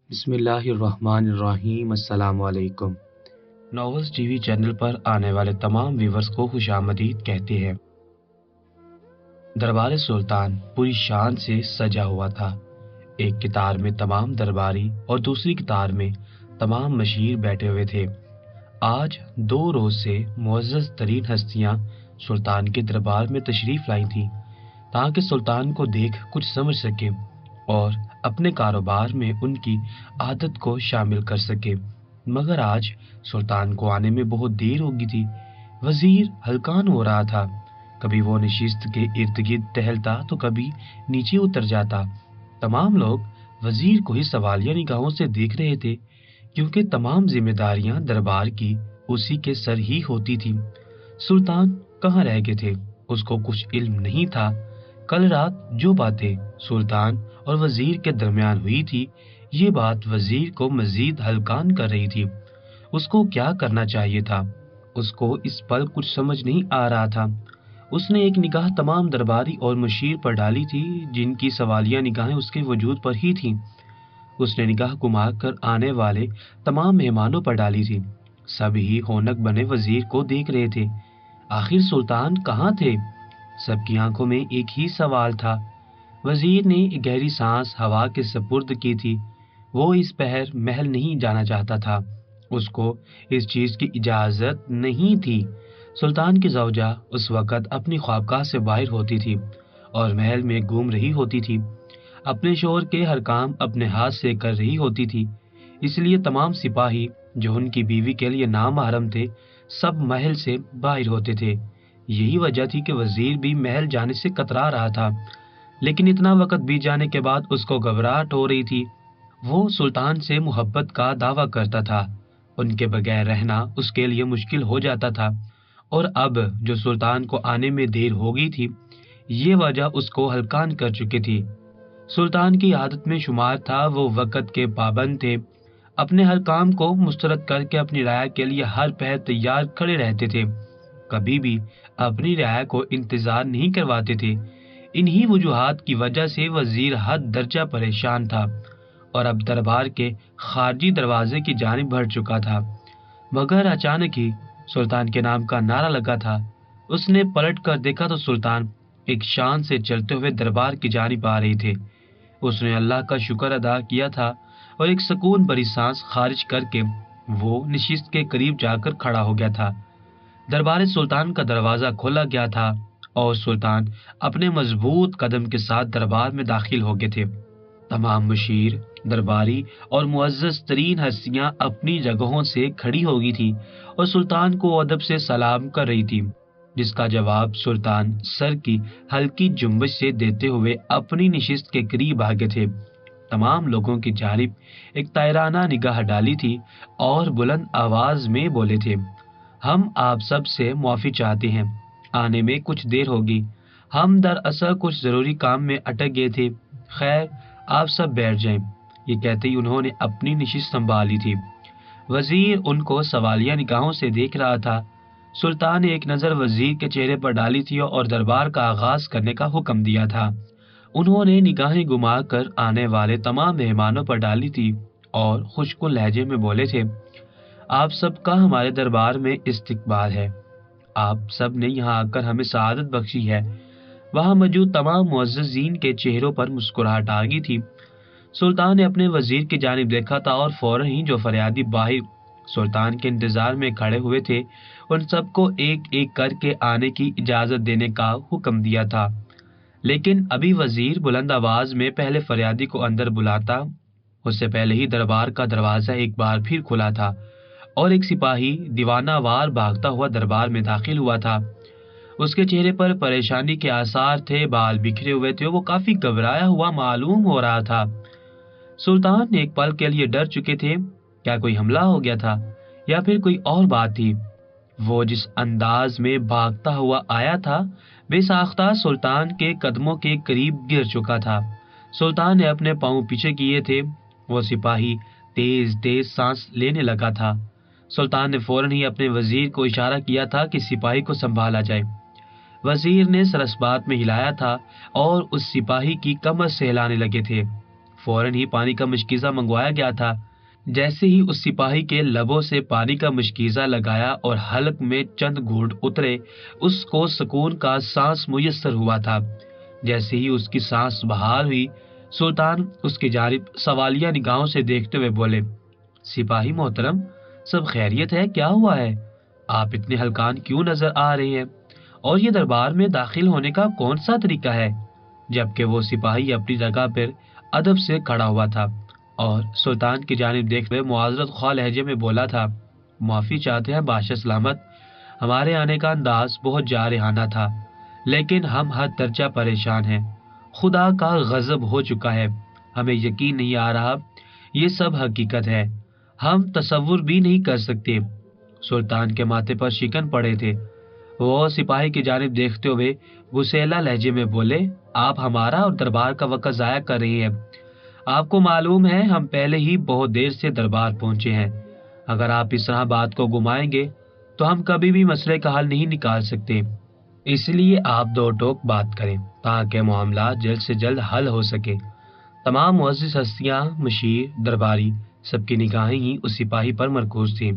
بسم اللہ الرحمن الرحیم۔ السلام علیکم۔ ناولز ٹی وی چینل پر آنے والے تمام ویورز کو خوش آمدید کہتے ہیں۔ دربار سلطان پوری شان سے سجا ہوا تھا۔ ایک قطار میں تمام درباری اور دوسری قطار میں تمام مشیر بیٹھے ہوئے تھے۔ آج 2 روز سے معزز ترین ہستیاں سلطان کے دربار میں تشریف لائی تھیں تاکہ سلطان کو دیکھ کچھ سمجھ سکے اور اپنے کاروبار میں ان کی عادت کو شامل کر سکے، مگر آج سلطان کو آنے میں بہت دیر ہو گئی تھی۔ وزیر ہلکان ہو رہا تھا، کبھی وہ نشست کے ارد گرد ٹہلتا تو کبھی نیچے اتر جاتا۔ تمام لوگ وزیر کو ہی سوالیہ نگاہوں سے دیکھ رہے تھے کیونکہ تمام ذمہ داریاں دربار کی اسی کے سر ہی ہوتی تھی۔ سلطان کہاں رہ گئے تھے، اس کو کچھ علم نہیں تھا۔ کل رات جو باتیں سلطان اور وزیر کے درمیان ہوئی تھی، یہ بات وزیر کو مزید ہلکان کر رہی تھی۔ اس کو کیا کرنا چاہیے تھا، اس کو اس پل کچھ سمجھ نہیں آ رہا تھا۔ اس نے ایک نگاہ تمام درباری اور مشیر پر ڈالی تھی جن کی سوالیہ نگاہیں اس کے وجود پر ہی تھیں۔ اس نے نگاہ گھما کر آنے والے تمام مہمانوں پر ڈالی تھی۔ سب ہی ہونک بنے وزیر کو دیکھ رہے تھے۔ آخر سلطان کہاں تھے؟ سب کی آنکھوں میں ایک ہی سوال تھا۔ وزیر نے ایک گہری سانس ہوا کے سپرد کی تھی۔ وہ اس پہر محل نہیں جانا چاہتا تھا، اس کو اس چیز کی اجازت نہیں تھی۔ سلطان کی زوجہ اس وقت اپنی خوابگاہ سے باہر ہوتی تھی اور محل میں گھوم رہی ہوتی تھی، اپنے شوہر کے ہر کام اپنے ہاتھ سے کر رہی ہوتی تھی۔ اس لیے تمام سپاہی جو ان کی بیوی کے لیے نامحرم تھے، سب محل سے باہر ہوتے تھے۔ یہی وجہ تھی کہ وزیر بھی محل جانے سے کترا رہا تھا، لیکن اتنا وقت بیت جانے کے بعد اس کو گھبراہٹ ہو رہی تھی۔ وہ سلطان سے محبت کا دعویٰ کرتا تھا، ان کے بغیر رہنا اس کے لیے مشکل ہو جاتا تھا، اور اب جو سلطان کو آنے میں دیر ہو گئی تھی، یہ وجہ اس کو ہلکان کر چکی تھی۔ سلطان کی عادت میں شمار تھا، وہ وقت کے پابند تھے، اپنے ہر کام کو مسترد کر کے اپنی رعایا کے لیے ہر پہر تیار کھڑے رہتے تھے، کبھی بھی اپنی رعایا کو انتظار نہیں کرواتے تھے۔ انہی وجوہات کی وجہ سے وزیر حد درجہ پریشان تھا اور اب دربار کے خارجی دروازے کی جانب بڑھ چکا تھا، مگر اچانک ہی سلطان کے نام کا نعرہ لگا تھا۔ اس نے پلٹ کر دیکھا تو سلطان ایک شان سے چلتے ہوئے دربار کی جانب آ رہے تھے۔ اس نے اللہ کا شکر ادا کیا تھا اور ایک سکون بھری سانس خارج کر کے وہ نشست کے قریب جا کر کھڑا ہو گیا تھا۔ دربار سلطان کا دروازہ کھولا گیا تھا اور سلطان اپنے مضبوط قدم کے ساتھ دربار میں داخل ہو گئے تھے۔ تمام مشیر، درباری اور معزز ترین ہستیاں اپنی جگہوں سے کھڑی ہو گئی تھی اور سلطان کو ادب سے سلام کر رہی تھی، جس کا جواب سلطان سر کی ہلکی جنبش سے دیتے ہوئے اپنی نشست کے قریب آگے تھے۔ تمام لوگوں کی جانب ایک طائرانہ نگاہ ڈالی تھی اور بلند آواز میں بولے تھے، ہم آپ سب سے معافی چاہتے ہیں، آنے میں کچھ دیر ہوگی، ہم دراصل کچھ ضروری کام میں اٹک گئے تھے، خیر آپ سب بیٹھ جائیں۔ یہ کہتے ہی انہوں نے اپنی نشست سنبھالی تھی۔ وزیر ان کو سوالیہ نگاہوں سے دیکھ رہا تھا۔ سلطان نے ایک نظر وزیر کے چہرے پر ڈالی تھی اور دربار کا آغاز کرنے کا حکم دیا تھا۔ انہوں نے نگاہیں گھما کر آنے والے تمام مہمانوں پر ڈالی تھی اور خوشگوار لہجے میں بولے تھے، آپ سب کا ہمارے دربار میں استقبال ہے، آپ سب نے یہاں آ کر ہمیں سعادت بخشی ہے۔ وہاں موجود تمام معززین کے چہروں پر مسکراہٹ آ گئی تھی۔ سلطان نے اپنے وزیر کی جانب دیکھا تھا اور فوراً ہی جو فریادی باہر سلطان کے انتظار میں کھڑے ہوئے تھے، ان سب کو ایک ایک کر کے آنے کی اجازت دینے کا حکم دیا تھا۔ لیکن ابھی وزیر بلند آواز میں پہلے فریادی کو اندر بلاتا، اس سے پہلے ہی دربار کا دروازہ ایک بار پھر کھلا تھا اور ایک سپاہی دیوانہ وار بھاگتا ہوا دربار میں داخل ہوا تھا۔ اس کے چہرے پر پریشانی کے آثار تھے، بال بکھرے ہوئے تھے، وہ کافی گھبرایا ہوا معلوم ہو رہا تھا۔ سلطان ایک پل کے لیے ڈر چکے تھے، کیا کوئی حملہ ہو گیا تھا یا پھر کوئی اور بات تھی؟ وہ جس انداز میں بھاگتا ہوا آیا تھا، بے ساختہ سلطان کے قدموں کے قریب گر چکا تھا۔ سلطان نے اپنے پاؤں پیچھے کیے تھے، وہ سپاہی تیز تیز سانس لینے لگا تھا۔ سلطان نے فوراً ہی اپنے وزیر کو اشارہ کیا تھا کہ سپاہی کو سنبھالا جائے۔ وزیر نے سر اس بات میں ہلایا تھا اور اس سپاہی کی کمر سے ہلانے لگے تھے۔ فوراً ہی پانی کا مشکیزہ منگوایا گیا تھا۔ جیسے ہی اس سپاہی کے لبوں سے پانی کا مشکیزہ لگایا اور حلق میں چند گھونٹ اترے، اس کو سکون کا سانس میسر ہوا تھا۔ جیسے ہی اس کی سانس بحال ہوئی، سلطان اس کی جانب سوالیہ نگاہوں سے دیکھتے ہوئے بولے، سپاہی محترم، سب خیریت ہے؟ کیا ہوا ہے؟ آپ اتنے ہلکان کیوں نظر آ رہے ہیں؟ اور یہ دربار میں داخل ہونے کا کون سا طریقہ ہے؟ جبکہ وہ سپاہی اپنی جگہ پر ادب سے کھڑا ہوا تھا اور سلطان کی جانب دیکھتے ہوئے معذرت خواہ لہجے میں بولا تھا، معافی چاہتے ہیں بادشاہ سلامت، ہمارے آنے کا انداز بہت جارحانہ تھا، لیکن ہم حد درجہ پریشان ہیں۔ خدا کا غضب ہو چکا ہے، ہمیں یقین نہیں آ رہا یہ سب حقیقت ہے، ہم تصور بھی نہیں کر سکتے۔ سلطان کے ماتھے پر شکن پڑے تھے۔ وہ سپاہی کی جانب دیکھتے ہوئے غسیلا لہجے میں بولے، آپ ہمارا اور دربار کا وقت ضائع کر رہے ہیں۔ آپ کو معلوم ہے ہم پہلے ہی بہت دیر سے دربار پہنچے ہیں، اگر آپ اس طرح بات کو گھمائیں گے تو ہم کبھی بھی مسئلے کا حل نہیں نکال سکتے، اس لیے آپ دو ٹوک بات کریں تاکہ معاملات جلد سے جلد حل ہو سکے۔ تمام معزز ہستیاں، مشیر، درباری، سب کی نگاہیں ہی اس سپاہی پر مرکوز تھیں۔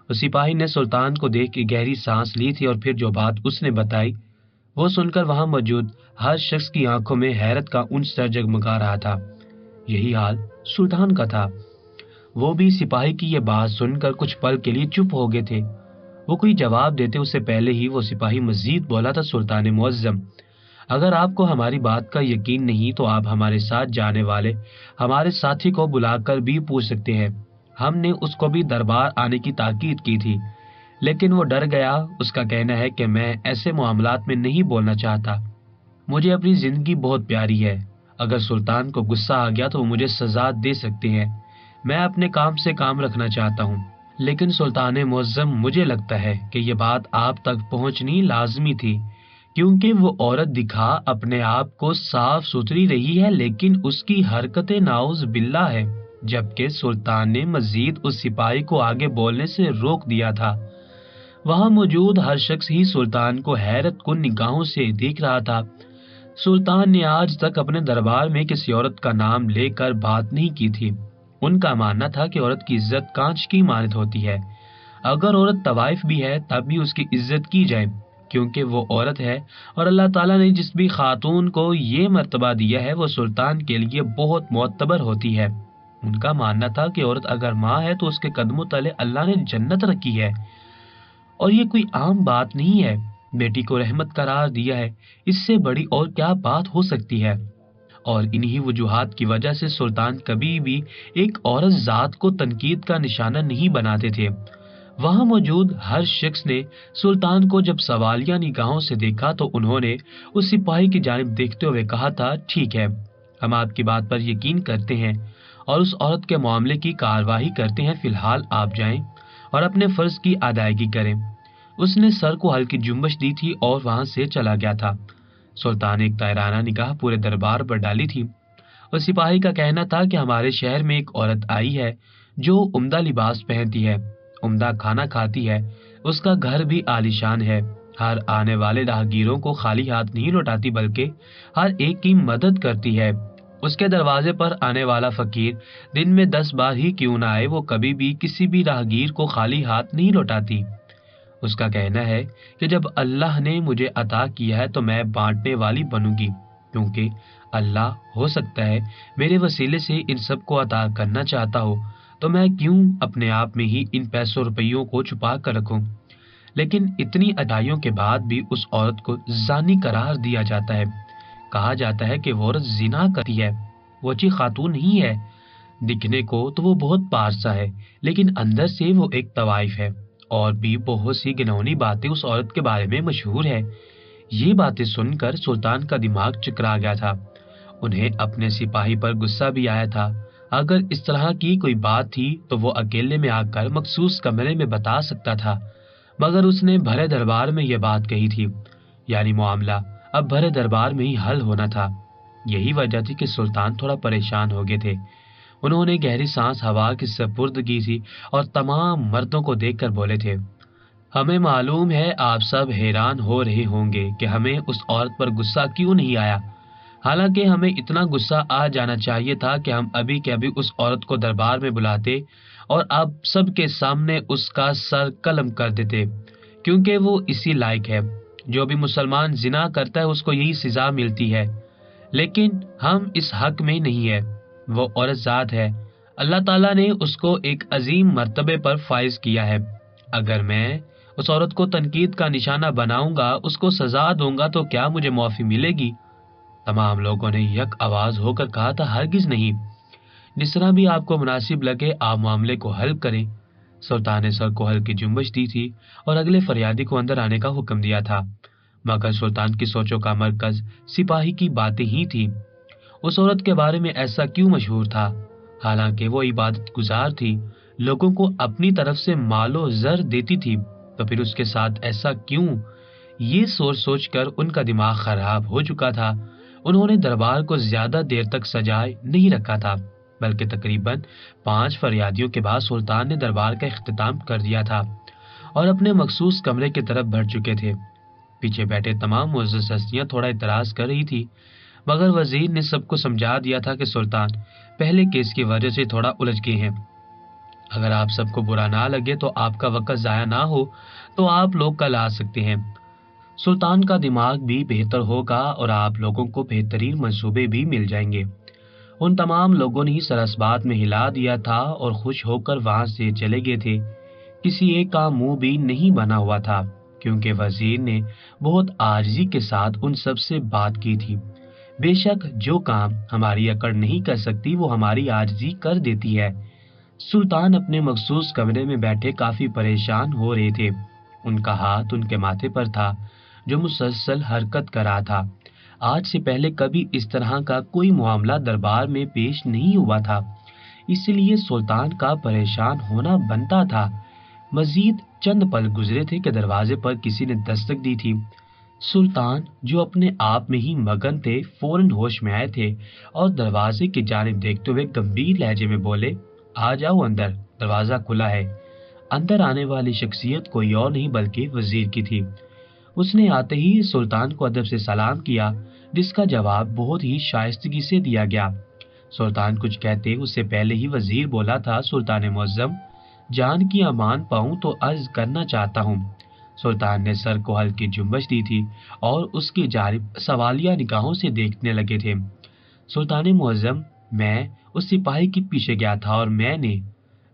اس سپاہی نے سلطان کو دیکھ کے گہری سانس لی تھی اور پھر جو بات اس نے بتائی وہ سن کر وہاں موجود ہر شخص کی آنکھوں میں حیرت کا انس جگمگا رہا تھا۔ یہی حال سلطان کا تھا۔ وہ بھی سپاہی کی یہ بات سن کر کچھ پل کے لیے چپ ہو گئے تھے۔ وہ کوئی جواب دیتے اس سے پہلے ہی وہ سپاہی مزید بولا تھا، سلطان معظم، اگر آپ کو ہماری بات کا یقین نہیں تو آپ ہمارے ساتھ جانے والے ہمارے ساتھی کو بلا کر بھی پوچھ سکتے ہیں۔ ہم نے اس کو بھی دربار آنے کی تاکید کی تھی، لیکن وہ ڈر گیا۔ اس کا کہنا ہے کہ میں ایسے معاملات میں نہیں بولنا چاہتا، مجھے اپنی زندگی بہت پیاری ہے، اگر سلطان کو غصہ آ گیا تو وہ مجھے سزا دے سکتے ہیں، میں اپنے کام سے کام رکھنا چاہتا ہوں۔ لیکن سلطان معظم، مجھے لگتا ہے کہ یہ بات آپ تک پہنچنی لازمی تھی، کیونکہ وہ عورت دکھا اپنے آپ کو صاف ستھری رہی ہے لیکن اس کی حرکتیں ناؤز باللہ ہے۔ جبکہ سلطان نے مزید اس سپاہی کو آگے بولنے سے روک دیا تھا۔ وہاں موجود ہر شخص ہی سلطان کو حیرت کن نگاہوں سے دیکھ رہا تھا۔ سلطان نے آج تک اپنے دربار میں کسی عورت کا نام لے کر بات نہیں کی تھی۔ ان کا ماننا تھا کہ عورت کی عزت کانچ کی مانند ہوتی ہے، اگر عورت طوائف بھی ہے تب بھی اس کی عزت کی جائے، کیونکہ وہ عورت ہے اور اللہ تعالیٰ نے جس بھی خاتون کو یہ مرتبہ دیا ہے وہ سلطان کے لیے بہت معتبر ہوتی ہے۔ ان کا ماننا تھا کہ عورت اگر ماں ہے تو اس کے قدموں تلے اللہ نے جنت رکھی ہے، اور یہ کوئی عام بات نہیں ہے، بیٹی کو رحمت قرار دیا ہے، اس سے بڑی اور کیا بات ہو سکتی ہے؟ اور انہی وجوہات کی وجہ سے سلطان کبھی بھی ایک عورت ذات کو تنقید کا نشانہ نہیں بناتے تھے۔ وہاں موجود ہر شخص نے سلطان کو جب سوالیہ نگاہوں سے دیکھا تو انہوں نے اس سپاہی کی جانب دیکھتے ہوئے کہا تھا، ٹھیک ہے، ہم آپ کی بات پر یقین کرتے ہیں اور اس عورت کے معاملے کی کارروائی کرتے ہیں، فی الحال آپ جائیں اور اپنے فرض کی ادائیگی کریں۔ اس نے سر کو ہلکی جنبش دی تھی اور وہاں سے چلا گیا تھا۔ سلطان نے ایک طائرانہ نگاہ پورے دربار پر ڈالی تھی۔ اس سپاہی کا کہنا تھا کہ ہمارے شہر میں ایک عورت آئی ہے جو عمدہ لباس پہنتی ہے، عمدہ کھانا کھاتی ہے، اس کا گھر بھی عالیشان ہے، ہر آنے والے راہگیروں کو خالی ہاتھ نہیں لوٹاتی بلکہ ہر ایک کی مدد کرتی ہے۔ اس کے دروازے پر آنے والا فقیر دن میں 10 بار ہی کیوں نہ آئے، وہ کبھی بھی کسی بھی راہگیر کو خالی ہاتھ نہیں لوٹاتی۔ اس کا کہنا ہے کہ جب اللہ نے مجھے عطا کیا ہے تو میں بانٹنے والی بنوں گی، کیونکہ اللہ ہو سکتا ہے میرے وسیلے سے ان سب کو عطا کرنا چاہتا ہو، تو میں کیوں اپنے آپ میں ہی ان پیسوں روپیوں کو چھپا کر رکھوں۔ لیکن اتنی ادائیوں کے بعد بھی اس عورت کو زانی قرار دیا جاتا ہے۔ کہا جاتا ہے کہ وہ عورت زنا کرتی ہے، وہ اچھی خاتون نہیں ہے، دکھنے کو تو وہ بہت پارسا ہے لیکن اندر سے وہ ایک طوائف ہے، اور بھی بہت سی گنونی باتیں اس عورت کے بارے میں مشہور ہے۔ یہ باتیں سن کر سلطان کا دماغ چکرا گیا تھا۔ انہیں اپنے سپاہی پر غصہ بھی آیا تھا۔ اگر اس طرح کی کوئی بات تھی تو وہ اکیلے میں آ کر مخصوص کمرے میں بتا سکتا تھا، مگر اس نے بھرے دربار میں یہ بات کہی تھی، یعنی معاملہ اب بھرے دربار میں ہی حل ہونا تھا۔ یہی وجہ تھی کہ سلطان تھوڑا پریشان ہو گئے تھے۔ انہوں نے گہری سانس ہوا کی سپرد کی تھی اور تمام مردوں کو دیکھ کر بولے تھے، ہمیں معلوم ہے آپ سب حیران ہو رہے ہوں گے کہ ہمیں اس عورت پر غصہ کیوں نہیں آیا، حالانکہ ہمیں اتنا غصہ آ جانا چاہیے تھا کہ ہم ابھی کے ابھی اس عورت کو دربار میں بلاتے اور اب سب کے سامنے اس کا سر قلم کر دیتے، کیونکہ وہ اسی لائق ہے۔ جو بھی مسلمان زنا کرتا ہے اس کو یہی سزا ملتی ہے، لیکن ہم اس حق میں نہیں ہے۔ وہ عورت ذات ہے، اللہ تعالیٰ نے اس کو ایک عظیم مرتبے پر فائز کیا ہے۔ اگر میں اس عورت کو تنقید کا نشانہ بناؤں گا، اس کو سزا دوں گا، تو کیا مجھے معافی ملے گی؟ تمام لوگوں نے یک آواز ہو کر کہا تھا، ہرگز نہیں، جس طرح بھی آپ کو مناسب لگے آپ معاملے کو حل کریں۔ سلطان نے سر کو ہلکی جنبش دی تھی اور اگلے فریادی کو اندر آنے کا حکم دیا تھا، مگر سلطان کی سوچوں کا مرکز سپاہی کی باتیں ہی تھی۔ اس عورت کے بارے میں ایسا کیوں مشہور تھا؟ حالانکہ وہ عبادت گزار تھی، لوگوں کو اپنی طرف سے مال و زر دیتی تھی، تو پھر اس کے ساتھ ایسا کیوں؟ یہ سوچ سوچ کر ان کا دماغ خراب ہو چکا تھا۔ انہوں نے دربار کو زیادہ دیر تک سجائے نہیں رکھا تھا، بلکہ تقریباً 5 فریادیوں کے بعد سلطان نے دربار کا اختتام کر دیا تھا اور اپنے مخصوص کمرے کی طرف بڑھ چکے تھے۔ پیچھے بیٹھے تمام معزز ہستیاں تھوڑا اعتراض کر رہی تھی، مگر وزیر نے سب کو سمجھا دیا تھا کہ سلطان پہلے کیس کی وجہ سے تھوڑا الجھ گئے ہیں۔ اگر آپ سب کو برا نہ لگے تو آپ کا وقت ضائع نہ ہو تو آپ لوگ کل آ سکتے ہیں۔ سلطان کا دماغ بھی بہتر ہوگا اور آپ لوگوں کو بہترین منصوبے بھی مل جائیں گے۔ ان تمام لوگوں نے سر اس بات میں ہلا دیا تھا اور خوش ہو کر وہاں سے چلے گئے تھے۔ کسی ایک کا منہ بھی نہیں بنا ہوا تھا، کیونکہ وزیر نے بہت عاجزی کے ساتھ ان سب سے بات کی تھی۔ بے شک جو کام ہماری اکڑ نہیں کر سکتی وہ ہماری عاجزی کر دیتی ہے۔ سلطان اپنے مخصوص کمرے میں بیٹھے کافی پریشان ہو رہے تھے۔ ان کا ہاتھ ان کے ماتھے پر تھا جو مسلسل حرکت کر رہا تھا۔ آج سے پہلے کبھی اس طرح کا کوئی معاملہ دربار میں پیش نہیں ہوا تھا، اس لیے سلطان کا پریشان ہونا بنتا تھا۔ مزید چند پل گزرے تھے کہ دروازے پر کسی نے دستک دی تھی۔ سلطان جو اپنے آپ میں ہی مگن تھے فوراً ہوش میں آئے تھے اور دروازے کی جانب دیکھتے ہوئے گمبھیر لہجے میں بولے، آ جاؤ اندر، دروازہ کھلا ہے۔ اندر آنے والی شخصیت کوئی اور نہیں بلکہ وزیر کی تھی۔ اس نے آتے ہی سلطان کو ادب سے سلام کیا، جس کا جواب بہت ہی شائستگی سے دیا گیا۔ سلطان کچھ کہتے اس سے پہلے ہی وزیر بولا تھا، سلطان معظم، جان کی امان پاؤں تو عرض کرنا چاہتا ہوں۔ سلطان نے سر کو ہلکی جنبش دی تھی اور اس کی جانب سوالیہ نگاہوں سے دیکھنے لگے تھے۔ سلطان معظم، میں اس سپاہی کے پیچھے گیا تھا اور میں نے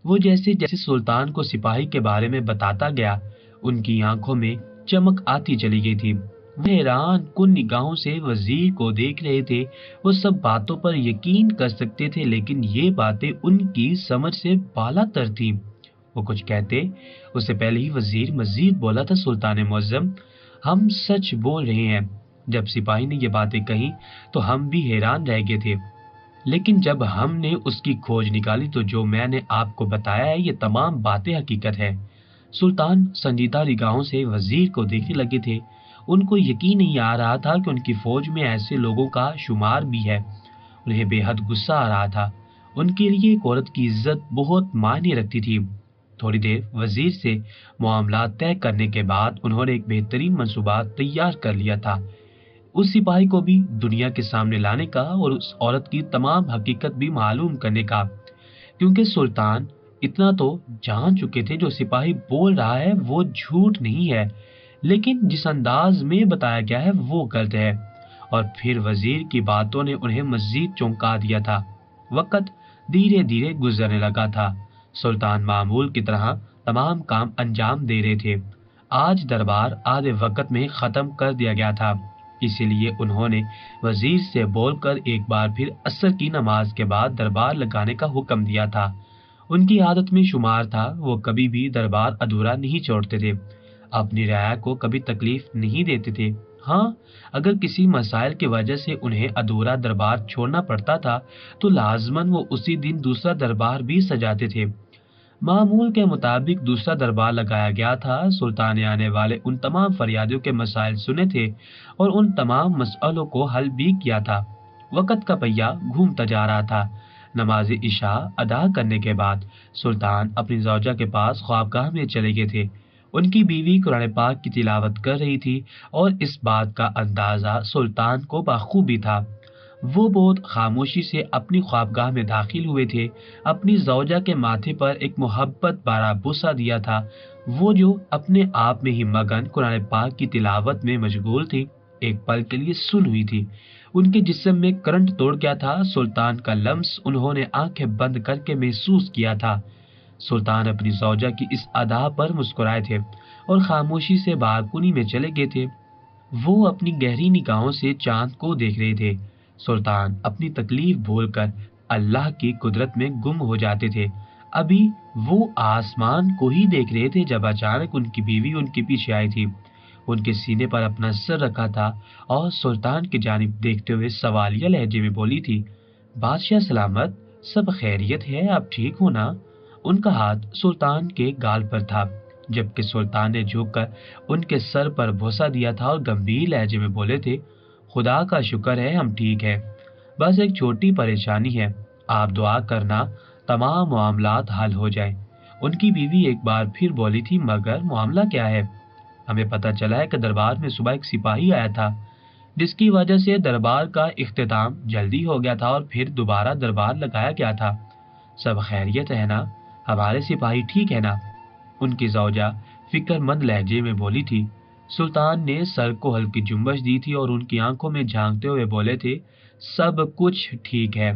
وہ جیسے جیسے سلطان کو سپاہی کے بارے میں بتاتا گیا ان کی آنکھوں میں چمک آتی چلی گئی تھی۔ وہ حیران کن نگاہوں سے وزیر کو دیکھ رہے تھے۔ وہ سب باتوں پر یقین کر سکتے تھے، لیکن یہ باتیں ان کی سمجھ سے بالا تر تھیں۔ وہ کچھ کہتے اس سے پہلے ہی وزیر مزید بولا تھا، سلطان معظم، ہم سچ بول رہے ہیں۔ جب سپاہی نے یہ باتیں کہیں تو ہم بھی حیران رہ گئے تھے، لیکن جب ہم نے اس کی کھوج نکالی تو جو میں نے آپ کو بتایا ہے یہ تمام باتیں حقیقت ہے۔ سلطان سنجیدہ نگاہوں سے وزیر کو دیکھنے لگے تھے۔ ان کو یقین نہیں آ رہا تھا کہ ان کی فوج میں ایسے لوگوں کا شمار بھی ہے۔ انہیں بے حد غصہ آ رہا تھا۔ ان کے لیے ایک عورت کی عزت بہت معنی رکھتی تھی۔ تھوڑی دیر وزیر سے معاملات طے کرنے کے بعد انہوں نے ایک بہترین منصوبہ تیار کر لیا تھا، اس سپاہی کو بھی دنیا کے سامنے لانے کا اور اس عورت کی تمام حقیقت بھی معلوم کرنے کا، کیونکہ سلطان اتنا تو جان چکے تھے جو سپاہی بول رہا ہے وہ جھوٹ نہیں ہے، لیکن جس انداز میں بتایا گیا ہے وہ غلط ہے۔ اور پھر وزیر کی باتوں نے انہیں مزید چونکا دیا تھا۔ وقت دھیرے دھیرے گزرنے لگا تھا۔ سلطان معمول کی طرح تمام کام انجام دے رہے تھے۔ آج دربار آدھے وقت میں ختم کر دیا گیا تھا، اسی لیے انہوں نے وزیر سے بول کر ایک بار پھر عصر کی نماز کے بعد دربار لگانے کا حکم دیا تھا۔ ان کی عادت میں شمار تھا، وہ کبھی بھی دربار ادھورا نہیں چھوڑتے تھے، اپنی رعایا کو کبھی تکلیف نہیں دیتے تھے۔ ہاں، اگر کسی مسائل کی وجہ سے انہیں ادھورا دربار چھوڑنا پڑتا تھا تو لازماً وہ اسی دن دوسرا دربار بھی سجاتے تھے۔ معمول کے مطابق دوسرا دربار لگایا گیا تھا۔ سلطان نے آنے والے ان تمام فریادیوں کے مسائل سنے تھے اور ان تمام مسئلوں کو حل بھی کیا تھا۔ وقت کا پہیہ گھومتا جا رہا تھا۔ نماز عشاء ادا کرنے کے بعد سلطان اپنی زوجہ کے پاس خوابگاہ میں چلے گئے تھے۔ ان کی بیوی قرآن پاک کی تلاوت کر رہی تھی اور اس بات کا اندازہ سلطان کو بخوبی تھا۔ وہ بہت خاموشی سے اپنی خوابگاہ میں داخل ہوئے تھے، اپنی زوجہ کے ماتھے پر ایک محبت بھرا بوسہ دیا تھا۔ وہ جو اپنے آپ میں ہی مگن قرآن پاک کی تلاوت میں مشغول تھی، ایک پل کے لیے سن ہوئی تھی۔ ان کے جسم میں کرنٹ توڑ گیا تھا۔ سلطان کا لمس انہوں نے آنکھیں بند کر کے محسوس کیا تھا۔ سلطان اپنی زوجہ کی اس ادا پر مسکرائے تھے اور خاموشی سے بالکنی میں چلے گئے تھے۔ وہ اپنی گہری نگاہوں سے چاند کو دیکھ رہے تھے۔ سلطان اپنی تکلیف بھول کر اللہ کی قدرت میں گم ہو جاتے تھے۔ ابھی وہ آسمان کو ہی دیکھ رہے تھے جب اچانک ان کی بیوی ان کے پیچھے آئی تھی۔ ان کے سینے پر اپنا سر رکھا تھا اور سلطان کی جانب دیکھتے ہوئے سوالیہ لہجے میں بولی تھی، بادشاہ سلامت، سب خیریت ہے، آپ ٹھیک ہو نا؟ ان کا ہاتھ سلطان کے گال پر تھا، جبکہ سلطان نے جھک کر ان کے سر پر بوسہ دیا تھا اور گمبھیر لہجے میں بولے تھے، خدا کا شکر ہے ہم ٹھیک ہیں، بس ایک چھوٹی پریشانی ہے، آپ دعا کرنا تمام معاملات حل ہو جائیں۔ ان کی بیوی ایک بار پھر بولی تھی، مگر معاملہ کیا ہے؟ ہمیں پتہ چلا ہے کہ دربار میں صبح ایک سپاہی آیا تھا، جس کی وجہ سے دربار کا اختتام جلدی ہو گیا تھا اور پھر دوبارہ دربار لگایا گیا تھا۔ سب خیریت ہے نا؟ ہمارے سپاہی ٹھیک ہے نا؟ ان کی زوجہ فکر مند لہجے میں بولی تھی۔ سلطان نے سر کو ہلکی جنبش دی تھی اور ان کی آنکھوں میں جھانکتے ہوئے بولے تھے، سب کچھ ٹھیک ہے،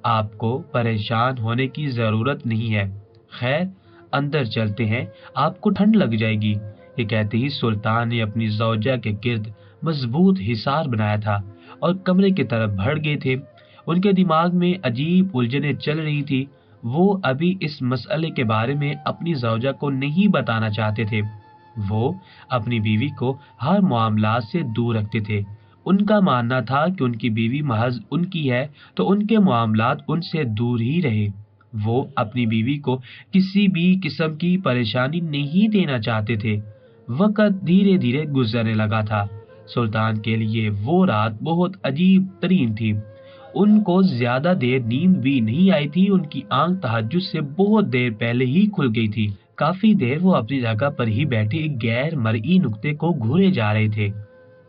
آپ کو پریشان ہونے کی ضرورت نہیں ہے، خیر اندر چلتے ہیں، آپ کو ٹھنڈ لگ جائے گی۔ یہ کہتے ہی سلطان نے اپنی زوجہ کے گرد مضبوط حصار بنایا تھا اور کمرے کی طرف بڑھ گئے تھے۔ ان کے دماغ میں عجیب الجھنیں چل رہی تھی۔ وہ ابھی اس مسئلے کے بارے میں اپنی زوجہ کو نہیں بتانا چاہتے تھے۔ وہ اپنی بیوی کو ہر معاملات سے دور رکھتے تھے۔ ان کا ماننا تھا کہ ان کی بیوی محض ان کی ہے تو ان کے معاملات ان سے دور ہی رہے۔ وہ اپنی بیوی کو کسی بھی قسم کی پریشانی نہیں دینا چاہتے تھے۔ وقت دھیرے دھیرے گزرنے لگا تھا۔ سلطان کے لیے وہ رات بہت عجیب ترین تھی۔ ان کو زیادہ دیر نیند بھی نہیں آئی تھی۔ ان کی آنکھ تہجد سے بہت دیر پہلے ہی کھل گئی تھی۔ کافی دیر وہ اپنی جگہ پر ہی بیٹھے ایک غیر مرئی نقطے کو گھورے جا رہے تھے۔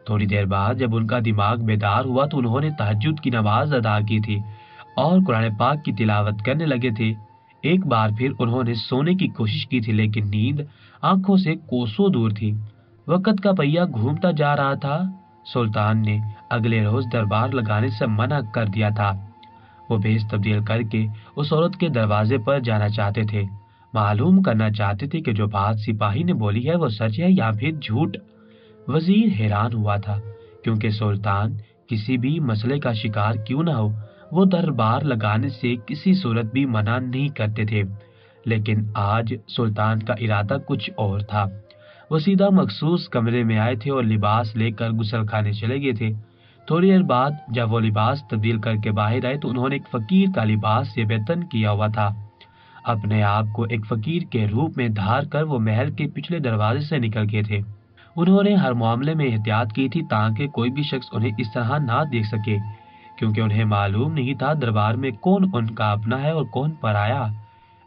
تھوڑی دیر بعد جب ان کا دماغ بیدار ہوا تو انہوں نے تہجد کی نماز ادا کی تھی اور قرآن پاک کی تلاوت کرنے لگے تھے۔ ایک بار پھر انہوں نے سونے کی کوشش کی تھی لیکن نیند آنکھوں سے کوسوں دور تھی۔ وقت کا پہیہ گھومتا جا رہا تھا۔ سلطان نے اگلے روز دربار لگانے سے منع کر دیا تھا۔ وہ بھیس تبدیل کر کے اس عورت کے دروازے پر جانا چاہتے تھے، معلوم کرنا چاہتے تھے کہ جو بات سپاہی نے بولی ہے وہ سچ ہے یا پھر جھوٹ۔ وزیر حیران ہوا تھا کیونکہ سلطان کسی بھی مسئلے کا شکار کیوں نہ ہو، وہ دربار لگانے سے کسی صورت بھی منع نہیں کرتے تھے، لیکن آج سلطان کا ارادہ کچھ اور تھا۔ وہ سیدھا مخصوص کمرے میں آئے تھے اور لباس لے کر غسل خانے چلے گئے تھے۔ تھوڑی دیر بعد جب وہ لباس تبدیل کر کے باہر آئے تو انہوں نے ایک فقیر کا لباس سے بےتن کیا ہوا تھا۔ اپنے آپ کو ایک فقیر کے روپ میں دھار کر وہ محل کے پچھلے دروازے سے نکل گئے تھے۔ انہوں نے ہر معاملے میں احتیاط کی تھی تاکہ کوئی بھی شخص انہیں اس طرح نہ دیکھ سکے، کیونکہ انہیں معلوم نہیں تھا دربار میں کون ان کا اپنا ہے اور کون پرایا۔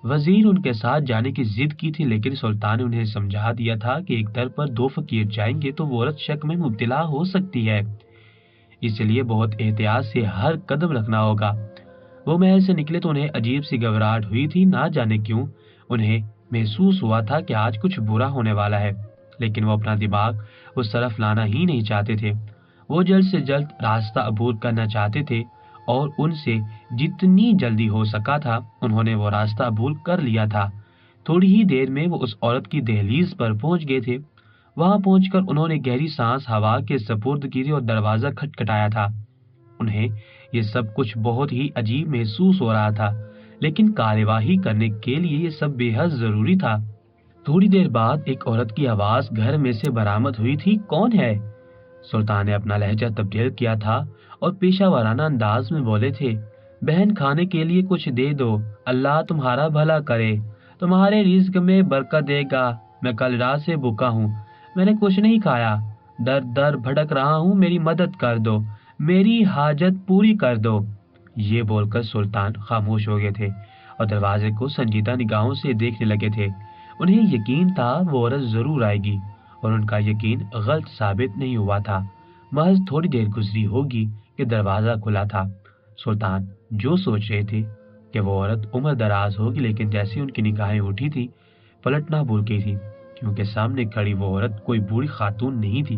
وزیر ان کے ساتھ جانے کی ضد کی تھی لیکن سلطان نے انہیں سمجھا دیا تھا کہ ایک در پر دو فقیر جائیں گے تو وہ عورت شک میں مبتلا ہو سکتی ہے، اس لیے بہت احتیاط سے ہر قدم رکھنا ہوگا۔ وہ محل سے نکلے تو انہیں عجیب سی گھبراہٹ ہوئی تھی، نہ جانے کیوں انہیں محسوس ہوا تھا کہ آج کچھ برا ہونے والا ہے، لیکن وہ اپنا دماغ اس طرف لانا ہی نہیں چاہتے تھے۔ وہ جلد سے جلد راستہ عبور کرنا چاہتے تھے اور ان سے جتنی جلدی ہو سکا تھا انہوں نے وہ راستہ عبور کر لیا تھا۔ تھوڑی ہی دیر میں وہ اس عورت کی دہلیز پر پہنچ گئے تھے۔ وہاں پہنچ کر انہوں نے گہری سانس ہوا کے سپرد کی تھی اور دروازہ کھٹکھٹایا تھا۔ انہیں یہ سب کچھ بہت ہی عجیب محسوس ہو رہا تھا، لیکن کارروائی کرنے کے لیے یہ سب بے حد ضروری تھا۔ تھوڑی دیر بعد ایک عورت کی آواز گھر میں سے برآمد ہوئی تھی، کون ہے؟ سلطان نے اپنا لہجہ تبدیل کیا تھا اور پیشہ ورانہ انداز میں بولے تھے، بہن کھانے کے لیے کچھ دے دو، اللہ تمہارا بھلا کرے، تمہارے رزق میں برکت دے گا، میں کل رات سے بھوکا ہوں، میں نے کچھ نہیں کھایا، در در بھٹک رہا ہوں، میری مدد کر دو، میری حاجت پوری کر دو۔ یہ بول کر سلطان خاموش ہو گئے تھے اور دروازے کو سنجیدہ نگاہوں سے دیکھنے لگے تھے۔ انہیں یقین تھا وہ عورت ضرور آئے گی اور ان کا یقین غلط ثابت نہیں ہوا تھا۔ محض تھوڑی دیر گزری ہوگی کہ دروازہ کھلا تھا۔ سلطان جو سوچ رہے تھے کہ وہ عورت عمر دراز ہوگی، لیکن جیسے ان کی نگاہیں اٹھی تھی پلٹنا بھول گئی تھی، کیونکہ سامنے کھڑی وہ عورت کوئی بوڑھی خاتون نہیں تھی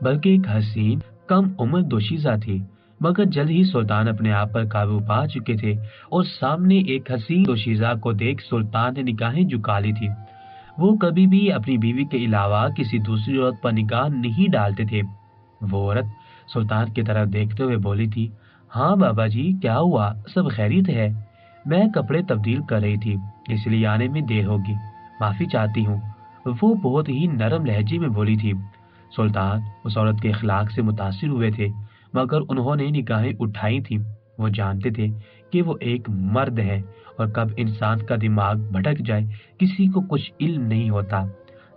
بلکہ ایک حسین کم عمر دوشیزہ تھی۔ مگر جلد ہی سلطان اپنے آپ پر قابو پا چکے تھے اور سامنے ایک حسین دوشیزہ کو دیکھ سلطان نے نگاہیں جھکا لی تھی۔ وہ کبھی بھی اپنی بیوی کے علاوہ کسی دوسری عورت پر نگاہ نہیں ڈالتے تھے۔ وہ عورت سلطان کی طرف دیکھتے ہوئے بولی تھی، ہاں بابا جی، کیا ہوا؟ سب خیریت ہے؟ میں کپڑے تبدیل کر رہی تھی، اس لیے آنے میں دیر ہوگی، معافی چاہتی ہوں۔ وہ بہت ہی نرم لہجے میں بولی تھی۔ سلطان اس عورت کے اخلاق سے متاثر ہوئے تھے، مگر انہوں نے نگاہیں اٹھائی تھیں۔ وہ جانتے تھے کہ وہ ایک مرد ہے اور کب انسان کا دماغ بھٹک جائے کسی کو کچھ علم نہیں ہوتا۔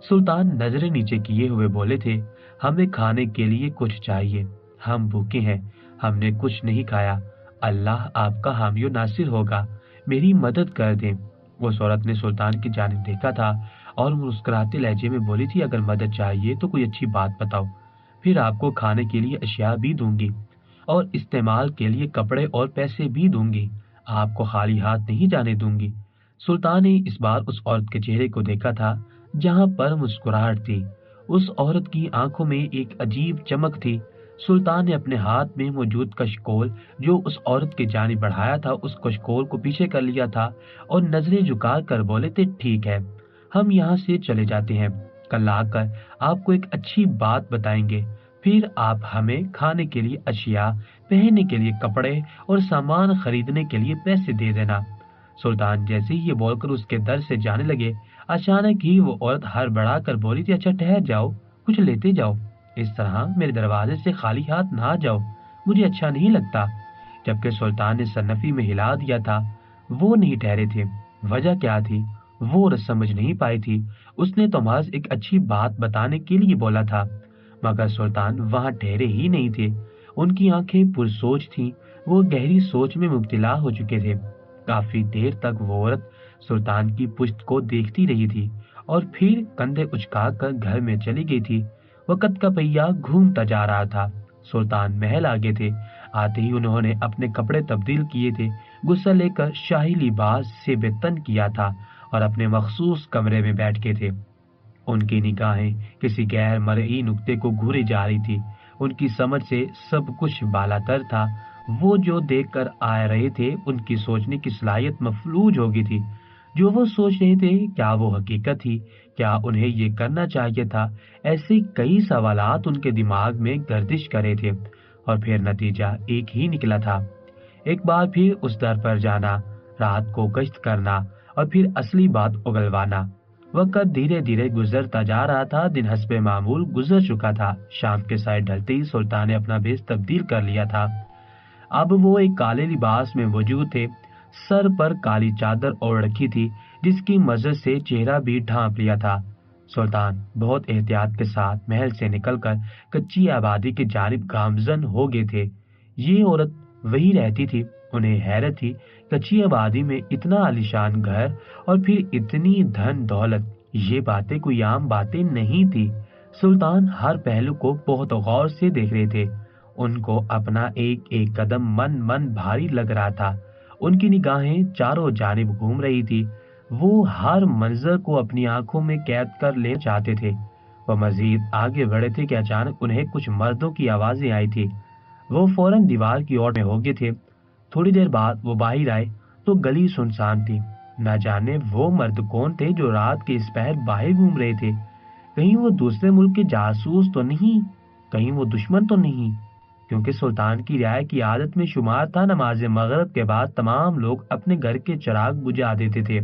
سلطان نظریں نیچے کیے ہوئے بولے تھے، ہمیں کھانے کے لیے کچھ چاہیے، ہم بھوکے ہیں، ہم نے کچھ نہیں کھایا، اللہ آپ کا حامی و ناصر ہوگا، میری مدد کر دیں۔ اس عورت نے سلطان کی جانب دیکھا تھا اور مسکراتے لہجے میں بولی تھی، اگر مدد چاہیے تو کوئی اچھی بات بتاؤ، پھر آپ کو کھانے کے لیے اشیاء بھی دوں گی اور استعمال کے لیے کپڑے اور پیسے بھی دوں گی، آپ کو خالی ہاتھ نہیں جانے دوں گی۔ سلطان نے اس بار اس عورت کے چہرے کو دیکھا تھا جہاں پر مسکراہٹ تھی۔ اس عورت کی آنکھوں میں ایک عجیب چمک تھی۔ سلطان نے اپنے ہاتھ میں موجود کشکول جو اس عورت کی جانب بڑھایا تھا، اس کشکول کو پیچھے کر لیا تھا اور نظریں جھکا کر بولے تھے، ٹھیک ہے، ہم یہاں سے چلے جاتے ہیں، کل آ کر آپ کو ایک اچھی بات بتائیں گے، پھر آپ ہمیں کھانے کے لیے اشیاء، پہننے کے لیے کپڑے اور سامان خریدنے کے لیے پیسے دے دینا۔ سلطان جیسے ہی یہ بول کر اس کے در سے جانے لگے، اچانک ہی وہ عورت ہڑبڑا کر بولی تھی، اچھا ٹھہر جاؤ، کچھ لیتے جاؤ، اس طرح میرے دروازے سے خالی ہاتھ نہ جاؤ، مجھے اچھا نہیں لگتا۔ جبکہ سلطان نے سرنفی میں ہلا دیا تھا، وہ نہیں ٹھہرے تھے۔ وجہ کیا تھی وہ عورت سمجھ نہیں پائی تھی۔ اس نے تو محض ایک اچھی بات بتانے کے لیے بولا تھا، مگر سلطان وہاں ٹھہرے ہی نہیں تھے۔ ان کی آنکھیں پرسوچ تھیں، وہ گہری سوچ میں مبتلا ہو چکے تھے۔ کافی دیر تک وہ عورت سلطان کی پشت کو دیکھتی رہی تھی اور پھر کندھے اچکا کر گھر میں چلی گئی تھی۔ وقت کا پہیہ گھومتا جا رہا تھا۔ سلطان محل آگے تھے۔ آتے ہی انہوں نے اپنے کپڑے تبدیل کیے تھے، غسل لے کر شاہی لباس سے بے تن کیا تھا اور اپنے مخصوص کمرے میں بیٹھ کے تھے۔ ان کی نگاہیں کسی غیر مرئی نقطے کو گھورے جا رہی تھی۔ ان کی سمجھ سے سب کچھ بالاتر تھا۔ وہ جو دیکھ کر آ رہے تھے ان کی سوچنے کی صلاحیت مفلوج ہو گئی تھی۔ جو وہ سوچ رہے تھے کیا وہ حقیقت تھی؟ کیا انہیں یہ کرنا چاہیے تھا؟ ایسے کئی سوالات ان کے دماغ میں گردش کرے تھے اور پھر نتیجہ ایک ہی نکلا تھا، ایک بار پھر اس در پر جانا، رات کو گشت کرنا اور پھر اصلی بات اگلوانا۔ وقت دھیرے دھیرے گزرتا جا رہا تھا، دن حسب معمول گزر چکا تھا۔ شام کے سائے ڈھلتے ہی سلطان نے اپنا بھیس تبدیل کر لیا تھا۔ اب وہ ایک کالے لباس میں موجود تھے، سر پر کالی چادر اوڑھ رکھی تھی جس کی مدد سے چہرہ بھی ڈھانپ لیا تھا۔ سلطان بہت احتیاط کے ساتھ محل سے نکل کر کچی آبادی کی جانب گامزن ہو گئے تھے۔ یہ عورت وہی رہتی تھی۔ انہیں حیرت تھی، کچی آبادی میں اتنا عالیشان گھر اور پھر اتنی دھن دولت، یہ باتیں کوئی عام باتیں نہیں تھی۔ سلطان ہر پہلو کو بہت غور سے دیکھ رہے تھے۔ ان کو اپنا ایک ایک قدم من بھاری لگ رہا تھا۔ ان کی نگاہیں چاروں جانب گھوم رہی تھی۔ وہ ہر منظر کو اپنی آنکھوں میں قید کر لینا چاہتے تھے۔ وہ مزید آگے بڑھے تھے کہ اچانک انہیں کچھ مردوں کی آوازیں آئی تھی۔ وہ فوراً دیوار کی اوٹ میں ہو گئے تھے۔ تھوڑی دیر بعد وہ باہر آئے تو گلی سنسان تھی۔ نہ جانے وہ مرد کون تھے جو رات کے اس پہر باہر گھوم رہے تھے۔ کہیں وہ دوسرے ملک کے جاسوس تو نہیں، کہیں وہ دشمن تو نہیں، کیونکہ سلطان کی رعایا کی عادت میں شمار تھا نماز مغرب کے بعد تمام لوگ اپنے گھر کے چراغ بجھا دیتے تھے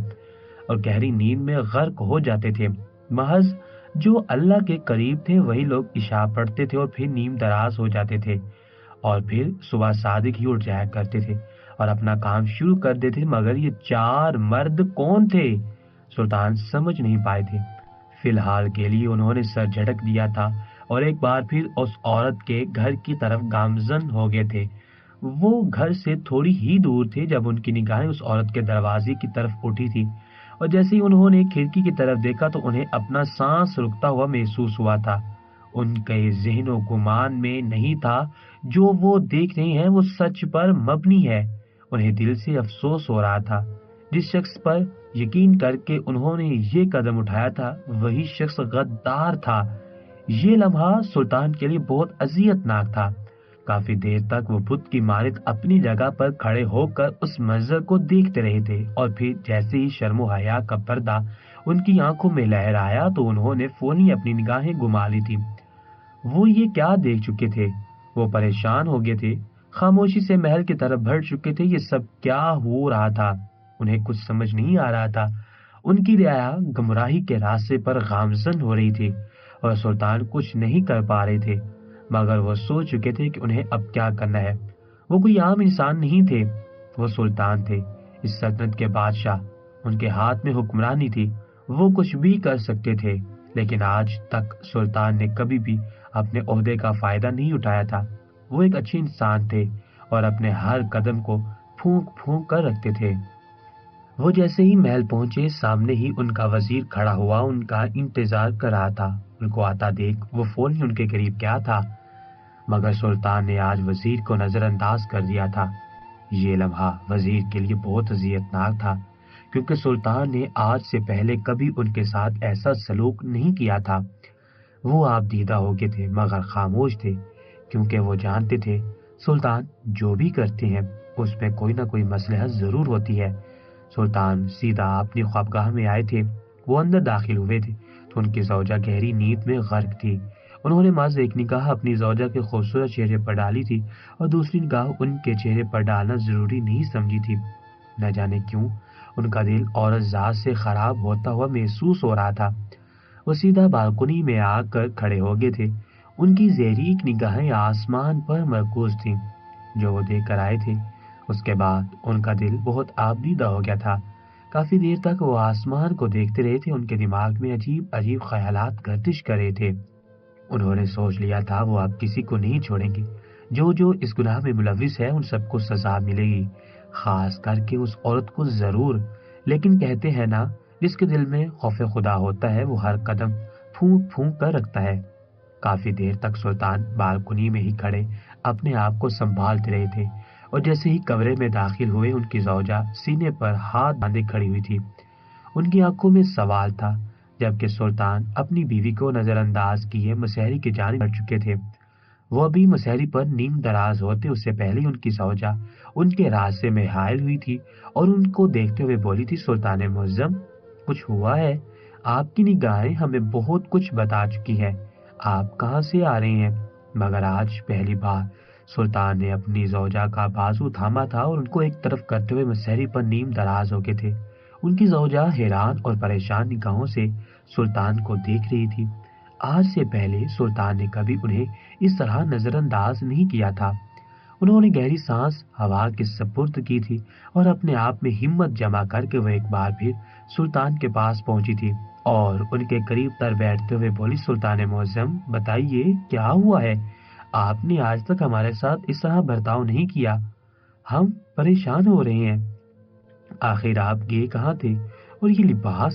اور گہری نیند میں غرق ہو جاتے تھے۔ محض جو اللہ کے قریب تھے وہی لوگ عشاء پڑھتے تھے اور پھر نیم دراز ہو جاتے تھے اور پھر صبح صادق ہی اٹھ جایا کرتے تھے اور اپنا کام شروع کر دیتے تھے۔ مگر یہ چار مرد کون تھے؟ سلطان سمجھ نہیں پائے تھے۔ فی الحال کے لیے انہوں نے سر جھٹک دیا تھا اور ایک بار پھر اس عورت کے گھر کی طرف گامزن ہو گئے تھے۔ وہ گھر سے تھوڑی ہی دور تھے جب ان کی نگاہیں اس عورت کے دروازے کی طرف اٹھی تھی اور جیسے ہی انہوں نے کھڑکی کی طرف دیکھا تو انہیں اپنا سانس رکتا ہوا محسوس ہوا تھا۔ ان کے ذہن و گمان میں نہیں تھا جو وہ دیکھ رہے ہیں وہ سچ پر مبنی ہے۔ انہیں دل سے افسوس ہو رہا تھا۔ جس شخص پر یقین کر کے انہوں نے یہ قدم اٹھایا تھا وہی شخص غدار تھا۔ یہ لمحہ سلطان کے لیے بہت اذیت ناک تھا۔ کافی دیر تک وہ بت کی مانند اپنی جگہ پر کھڑے ہو کر اس منظر کو دیکھتے رہے تھے، اور پھر جیسے ہی شرم و حیا کا پردہ ان کی آنکھوں میں لہرایا تو انہوں نے فوری اپنی نگاہیں گما لی تھی۔ وہ یہ کیا دیکھ چکے تھے؟ وہ پریشان ہو گئے تھے، خاموشی سے محل کی طرف بڑھ چکے تھے۔ یہ سب کیا ہو رہا تھا؟ انہیں کچھ سمجھ نہیں آ رہا تھا۔ ان کی رعایا گمراہی کے راستے پر گامزن ہو رہی تھی اور سلطان کچھ نہیں کر پا رہے تھے، مگر وہ سوچ چکے تھے کہ انہیں اب کیا کرنا ہے۔ وہ کوئی عام انسان نہیں تھے، وہ سلطان تھے، اس سلطنت کے بادشاہ۔ ان کے ہاتھ میں حکمرانی تھی، وہ کچھ بھی کر سکتے تھے، لیکن آج تک سلطان نے کبھی بھی اپنے عہدے کا فائدہ نہیں اٹھایا تھا۔ وہ ایک اچھے انسان تھے اور اپنے ہر قدم کو پھونک پھونک کر رکھتے تھے۔ وہ جیسے ہی محل پہنچے سامنے ہی ان کا وزیر کھڑا ہوا ان کا انتظار کر رہا تھا۔ ان کو آتا دیکھ وہ فوراً ان کے قریب گیا تھا، مگر سلطان نے آج وزیر کو نظر انداز کر دیا تھا۔ یہ لمحہ وزیر کے لیے بہت اذیت ناک تھا، کیونکہ سلطان نے آج سے پہلے کبھی ان کے ساتھ ایسا سلوک نہیں کیا تھا۔ وہ آپ دیدہ ہو گئے تھے مگر خاموش تھے، کیونکہ وہ جانتے تھے سلطان جو بھی کرتے ہیں اس میں کوئی نہ کوئی مصلحت ضرور ہوتی ہے۔ سلطان سیدھا اپنی خوابگاہ میں آئے تھے۔ وہ اندر داخل ہوئے تھے تو ان کی زوجہ گہری نیند میں غرق تھی۔ انہوں نے محض ایک نگاہ اپنی زوجہ کے خوبصورت چہرے پر ڈالی تھی اور دوسری نگاہ ان کے چہرے پر ڈالنا ضروری نہیں سمجھی تھی۔ نہ جانے کیوں ان کا دل عورت ذات سے خراب ہوتا ہوا محسوس ہو رہا تھا۔ وہ سیدھا بالکنی میں آ کر کھڑے ہو گئے تھے۔ ان کی زہریک نگاہیں آسمان پر مرکوز تھیں جو وہ دیکھ کر آئے تھے۔ اس کے بعد ان کا دل بہت آبدیدہ ہو گیا تھا۔ کافی دیر تک وہ آسمان کو دیکھتے رہے تھے۔ ان کے دماغ میں عجیب عجیب خیالات گردش کر رہے تھے۔ انہوں نے سوچ لیا تھا وہ اب کسی کو نہیں چھوڑیں گے۔ جو اس گناہ میں ملوث ہے ان سب کو سزا ملے گی، خاص کر کے اس عورت کو ضرور۔ لیکن کہتے ہیں نا، جس کے دل میں خوف خدا ہوتا ہے وہ ہر قدم پھونک پھونک کر رکھتا ہے۔ کافی دیر تک سلطان بالکنی میں ہی کھڑے اپنے آپ کو سنبھالتے رہے تھے، اور جیسے ہی کمرے میں داخل ہوئے ان کی زوجہ سینے پر ہاتھ باندھے کھڑی ہوئی تھی۔ ان کی آنکھوں میں سوال تھا، جبکہ سلطان اپنی بیوی کو نظر انداز کیے مسحری کی جانب بڑھ چکے تھے۔ وہ ابھی مسحری پر نیم دراز ہوتے اس سے پہلے ان کی زوجہ ان کے راستے میں حائل ہوئی تھی اور ان کو دیکھتے ہوئے بولی تھی، سلطان معظم کچھ ہوا ہے؟ آپ کی نگاہیں ہمیں بہت کچھ بتا چکی ہیں، آپ کہاں سے آ رہے ہیں؟ مگر آج پہلی بار سلطان نے اپنی زوجہ کا بازو تھاما تھا اور ان کو ایک طرف کرتے ہوئے مسحری پر نیم دراز ہو گئے تھے۔ ان کی زوجہ حیران اور پریشان نگاہوں سے سلطان کو دیکھ رہی تھی۔ آج سے پہلے سلطان نے کبھی انہیں اس طرح نظر انداز نہیں کیا تھا۔ انہوں نے گہری سانس ہوا کے سپرد کی تھی اور اپنے آپ میں ہمت جمع کر کے وہ ایک بار پھر سلطان کے پاس پہنچی تھی اور ان کے قریب تر بیٹھتے ہوئے بولی، سلطان معظم بتائیے کیا ہوا ہے؟ آپ نے آج تک ہمارے ساتھ اس طرح برتاؤ نہیں کیا، ہم پریشان ہو رہے ہیں۔ آخر آپ گئے کہاں تھے؟ اور یہ لباس؟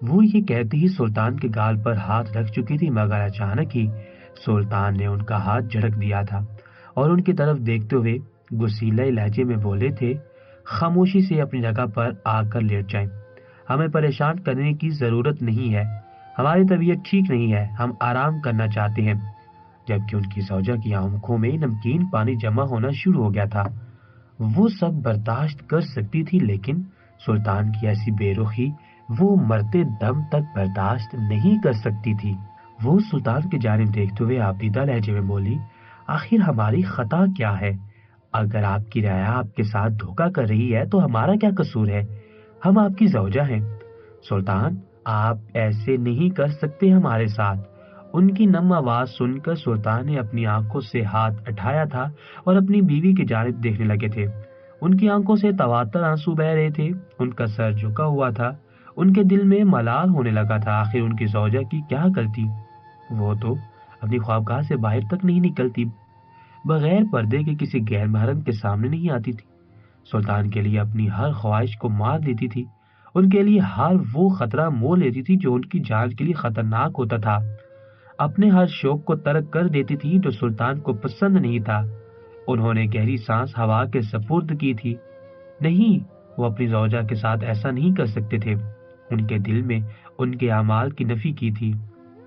وہ یہ کہتے ہی سلطان کے گال پر ہاتھ رکھ چکی تھی، مگر اچانک ہی سلطان نے ان کا ہاتھ جھڑک دیا تھا اور ان کی طرف دیکھتے ہوئے غصیلے لہجے میں بولے تھے، خاموشی سے اپنی جگہ پر آ کر لیٹ جائیں، ہمیں پریشان کرنے کی ضرورت نہیں ہے، ہماری طبیعت ٹھیک نہیں ہے، ہم آرام کرنا چاہتے ہیں۔ جبکہ ان کی زوجہ کی آنکھوں میں نمکین پانی جمع ہونا شروع ہو گیا تھا۔ وہ سب برداشت کر سکتی تھی، لیکن سلطان کی ایسی بے رخی وہ مرتے دم تک برداشت نہیں کر سکتی تھی۔ وہ سلطان کی جانب دیکھتے ہوئے آبدیدہ لہجے میں بولی، آخر ہماری خطا کیا ہے؟ اگر آپ کی رعایا آپ کے ساتھ دھوکہ کر رہی ہے تو ہمارا کیا قصور ہے؟ ہم آپ کی زوجہ ہیں۔ سلطان آپ ایسے نہیں کر سکتے ہمارے ساتھ۔ ان کی نم آواز سن کر سلطان نے اپنی آنکھوں سے ہاتھ اٹھایا تھا اور اپنی بیوی کی جانب دیکھنے لگے تھے۔ ان کی آنکھوں سے تواتر آنسو بہ رہے تھے، ان کا سر جھکا ہوا تھا، ان کے دل میں ملال ہونے لگا تھا۔ آخر ان کی زوجہ کی کیا غلطی؟ وہ تو اپنی خوابگاہ سے باہر تک نہیں نکلتی، بغیر پردے کے کسی غیر محرم کے سامنے نہیں آتی تھی، سلطان کے لیے اپنی ہر خواہش کو مار دیتی تھی، ان کے لیے ہر وہ خطرہ مول لیتی تھی جو ان کی جان کے لیے خطرناک ہوتا تھا۔ اپنے ہر شوق کو ترک کر دیتی تھی جو سلطان کو پسند نہیں تھا۔ انہوں نے گہری سانس ہوا کے سپرد کی تھی۔ نہیں، وہ اپنی زوجہ کے ساتھ ایسا نہیں کر سکتے تھے۔ ان کے دل میں ان کے اعمال کی نفی کی تھی